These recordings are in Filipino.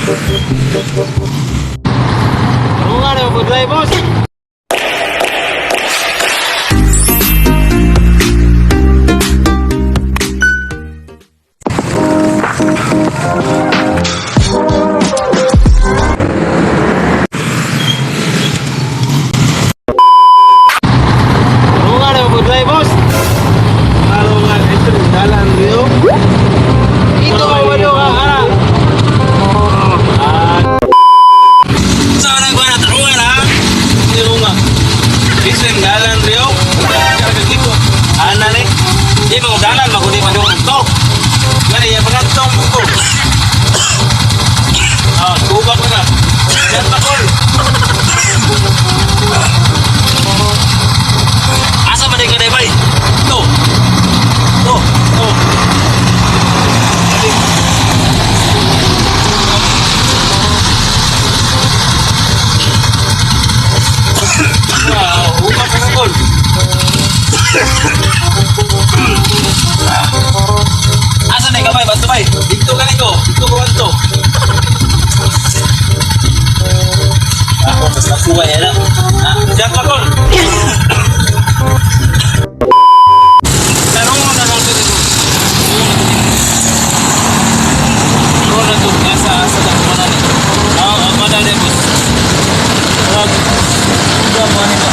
Tarungan na po drive, boss. Tarungan na po drive, boss. Tarungan ito dalan rio. Ito ang walo ka, anak. Sana ko na tarungan, ha? Ito nga. Isang dalan rio. Ana ni. Di mo dalan magudi pa doon to. Gani ya pagantong ko. Ah, kubak na. Yan takol. Asa man ka dai bay? To. To. To. Wow, ubak na takol. Asa na kamay, bantu bay? Dito ka nito. Dito ko bantu. Ako mas nakuha yan. Diyan ka kon. Tarong mo na lang dito. Tarong na ito. Asa lang manali. Manali po. Tarong mo nito.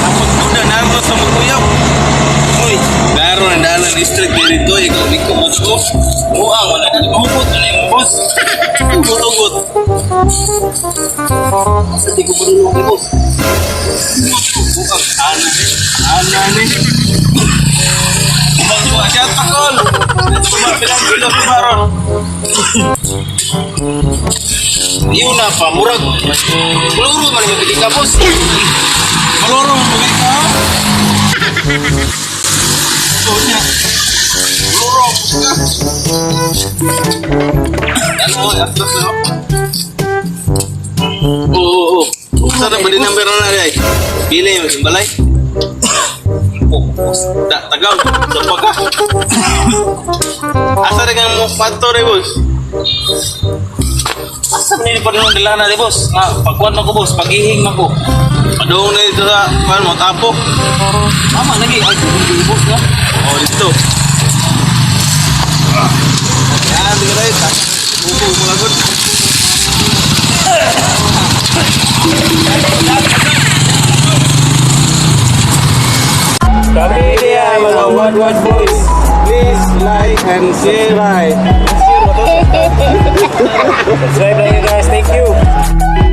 Tapos muna naman sa magkuyaw. Uy, laro na dalan district dito. Ikaw di ko mo. Muang, wala na nagahubot. Ano yung boss? Ugot-ugot. Asa di ko marunong kay boss? Ana ni. Ibang mga siya takol. Ito ba, bilang kilo sa baron. Yun na pa, murag. Maluro man yung pili ka, boss. Maluro man pili ka. Ito niya. Maluro ka. Ano, after sa Oo. Sarap ba din ang meron na rin? Pili yung balay. Tagaw. Sampag ka. Asa rin ang pato rin, boss? Asa rin yung panahon nila na rin, boss? Pagkuhan ako, boss. Pag-ihing ako. Padung na dito sa paano mo, tapo. Mama, lagi. Ay, boss na. Oo, dito. Yan, tingnan rin. Upo, umulagod. Kami dia mga what boys. Please like and share. Subscribe na guys. Thank you.